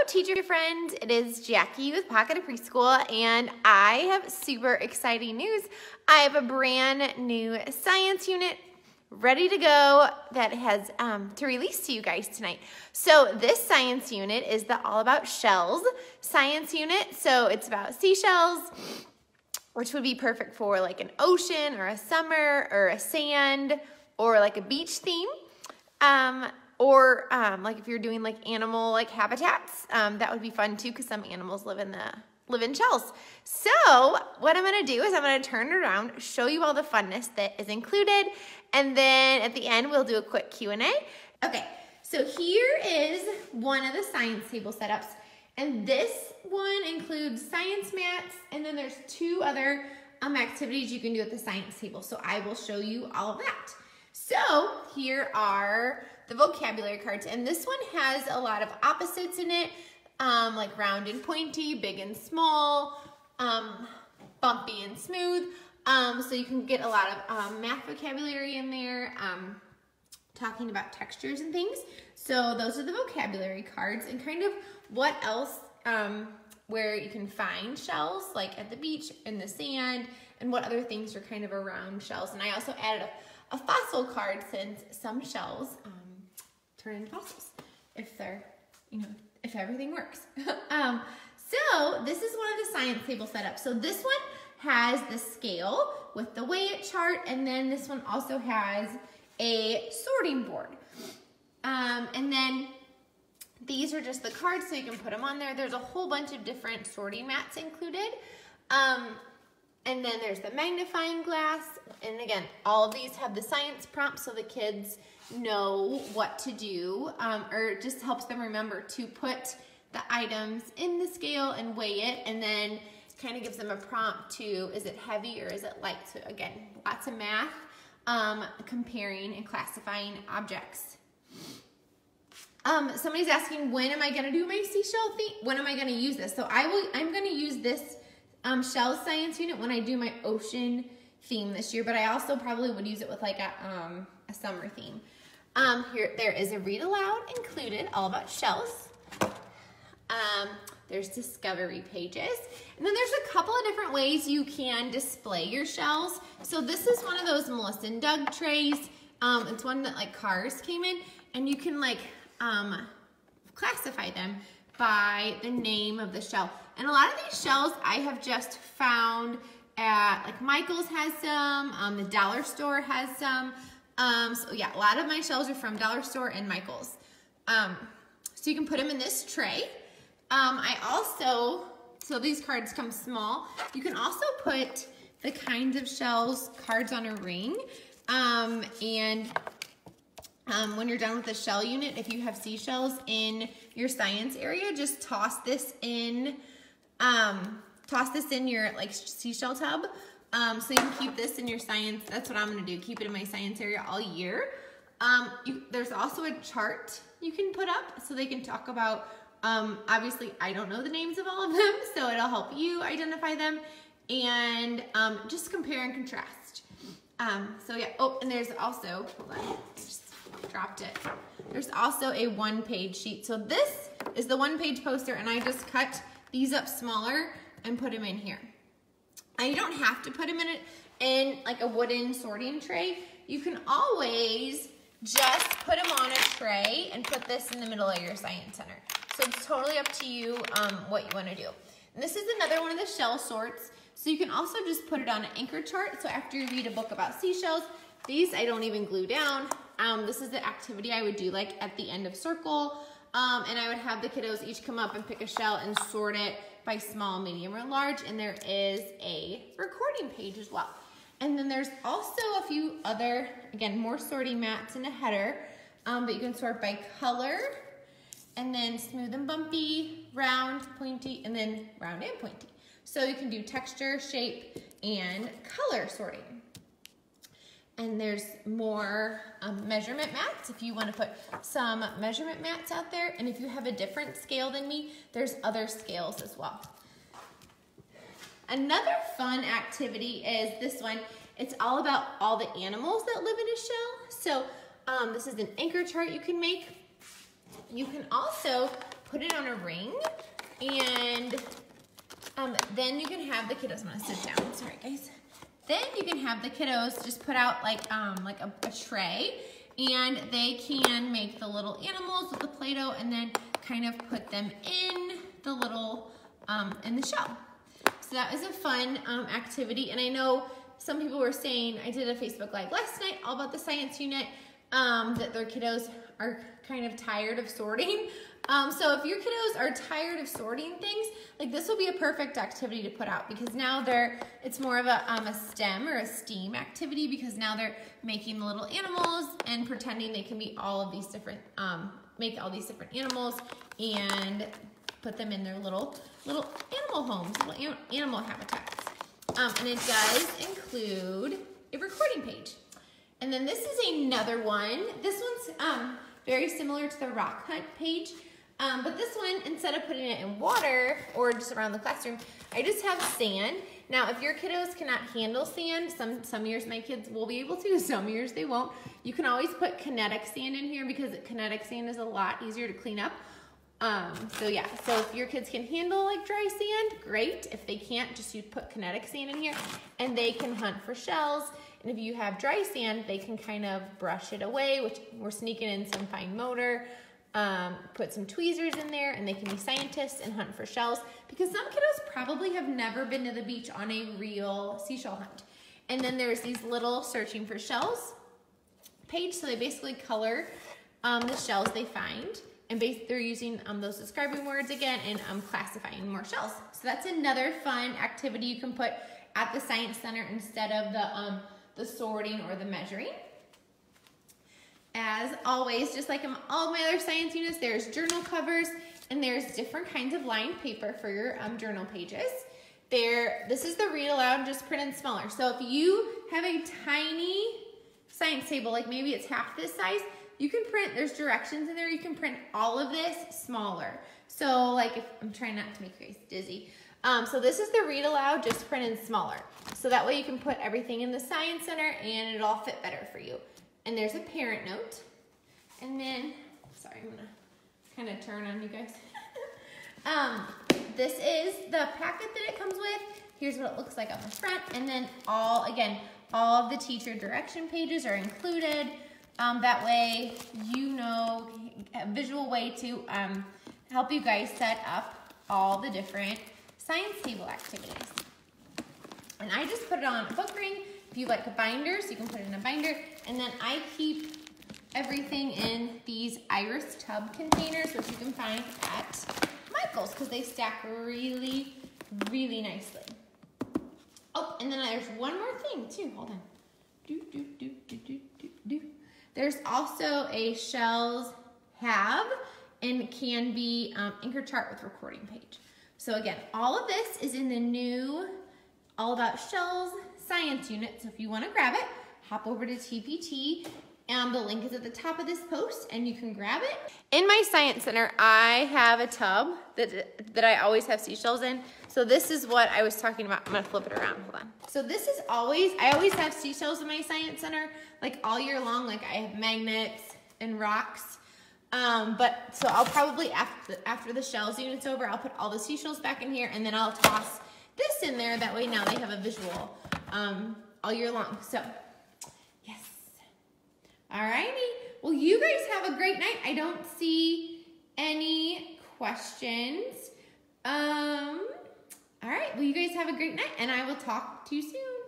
teacher friends, it is Jackie with Pocket of Preschool, and I have super exciting news. I have a brand new science unit ready to go that has to release to you guys tonight. So this science unit is the All About Shells science unit. So it's about seashells, which would be perfect for like an ocean or a summer or a sand or like a beach theme. Or like if you're doing like animal like habitats, that would be fun too, because some animals live in shells. So what I'm gonna do is I'm gonna turn it around, show you all the funness that is included, and then at the end we'll do a quick Q&A. Okay, so here is one of the science table setups, and this one includes science mats, and then there's two other activities you can do at the science table. So I will show you all of that. So here are the vocabulary cards, and this one has a lot of opposites in it, like round and pointy, big and small, bumpy and smooth. So you can get a lot of math vocabulary in there, talking about textures and things. So those are the vocabulary cards, and kind of what else, where you can find shells, like at the beach, in the sand, and what other things are kind of around shells. And I also added a fossil card, since some shells turn into fossils if they're, if everything works. So this is one of the science table setups. So this one has the scale with the weigh it chart, and then this one also has a sorting board. And then these are just the cards, so you can put them on there. There's a whole bunch of different sorting mats included. And then there's the magnifying glass. And again, all of these have the science prompts, so the kids know what to do, or it just helps them remember to put the items in the scale and weigh it, and then kind of gives them a prompt to, is it heavy or is it light? So again, lots of math, comparing and classifying objects. Somebody's asking, when am I gonna do my seashell thing? When am I gonna use this? So I'm gonna use this shell science unit when I do my ocean theme this year, but I also probably would use it with like a summer theme. Here, there is a read aloud included, all about shells. There's discovery pages. And then there's a couple of different ways you can display your shells. So this is one of those Melissa and Doug trays. It's one that like cars came in, and you can like classify them by the name of the shell. And a lot of these shells I have just found at, like Michael's has some, the dollar store has some. So yeah, a lot of my shells are from dollar store and Michael's. So you can put them in this tray. I also, so these cards come small. You can also put the kinds of shells, cards on a ring. When you're done with the shell unit, if you have seashells in your science area, just toss this in your like seashell tub. So you can keep this in your science. That's what I'm gonna do, keep it in my science area all year. There's also a chart you can put up so they can talk about, obviously I don't know the names of all of them, so it'll help you identify them, and just compare and contrast. So yeah, oh, and there's also, hold on, just dropped it. There's also a one-page sheet. So this is the one-page poster, and I just cut these up smaller and put them in here. And you don't have to put them in like a wooden sorting tray. You can always just put them on a tray and put this in the middle of your science center. So it's totally up to you what you want to do. And this is another one of the shell sorts. So you can also just put it on an anchor chart. So after you read a book about seashells, these I don't even glue down. This is the activity I would do like at the end of circle. And I would have the kiddos each come up and pick a shell and sort it by small, medium, or large. And there is a recording page as well. And then there's also a few other, again, more sorting mats and a header, but you can sort by color, and then smooth and bumpy, round, pointy, and then round and pointy. So you can do texture, shape, and color sorting. And there's more measurement mats if you want to put some measurement mats out there. And if you have a different scale than me, there's other scales as well. Another fun activity is this one. It's all about all the animals that live in a shell. So this is an anchor chart you can make. You can also put it on a ring, and then you can have the kiddos, I'm gonna sit down, sorry guys. Then you can have the kiddos just put out like a tray, and they can make the little animals with the Play-Doh and then kind of put them in the little, in the shell. So that was a fun activity, and I know some people were saying, I did a Facebook Live last night all about the science unit, that their kiddos are kind of tired of sorting. So if your kiddos are tired of sorting things, like this will be a perfect activity to put out, because now it's more of a STEM or a STEAM activity, because now they're making the little animals and pretending they can be all of these different, make all these different animals and put them in their little animal homes, little animal habitats. And it does include a recording page. And then this is another one. This one's very similar to the rock hunt page. But this one, instead of putting it in water or just around the classroom, I just have sand. Now, if your kiddos cannot handle sand, some years my kids will be able to, some years they won't. You can always put kinetic sand in here, because kinetic sand is a lot easier to clean up. So yeah, so if your kids can handle like dry sand, great. If they can't, just you put kinetic sand in here, and they can hunt for shells. And if you have dry sand, they can kind of brush it away, which we're sneaking in some fine motor, put some tweezers in there, and they can be scientists and hunt for shells, because some kiddos probably have never been to the beach on a real seashell hunt. And then there's these little searching for shells page, so they basically color the shells they find, and they're using those describing words again and classifying more shells. So that's another fun activity you can put at the Science Center instead of the sorting or the measuring. As always, just like in all my other science units, there's journal covers, and there's different kinds of lined paper for your journal pages. This is the read aloud, just printed smaller. So if you have a tiny science table, like maybe it's half this size, you can print, there's directions in there, you can print all of this smaller. So like if, I'm trying not to make you guys dizzy. So this is the read aloud, just printed smaller. So that way you can put everything in the Science Center and it'll all fit better for you. And there's a parent note. And then, sorry, I'm gonna kind of turn on you guys. This is the packet that it comes with. Here's what it looks like on the front. And then all of the teacher direction pages are included. That way, you know, a visual way to help you guys set up all the different science table activities. And I just put it on a book ring. If you like binders, you can put it in a binder. And then I keep everything in these iris tub containers, which you can find at Michael's, because they stack really, really nicely. Oh, and then there's one more thing too. Hold on. There's also a shells have and can be anchor chart with recording page. So again, all of this is in the new All About Shells science unit. So if you want to grab it, hop over to TPT. The link is at the top of this post and you can grab it. In my Science Center, I have a tub that I always have seashells in. So this is what I was talking about. I'm gonna flip it around, hold on. So this is I always have seashells in my Science Center, like all year long. Like I have magnets and rocks. So I'll probably, after the shells unit's over, I'll put all the seashells back in here, and then I'll toss this in there. That way now they have a visual all year long. So, yes. Alrighty. Well, you guys have a great night. I don't see any questions. All right. Well, you guys have a great night, and I will talk to you soon.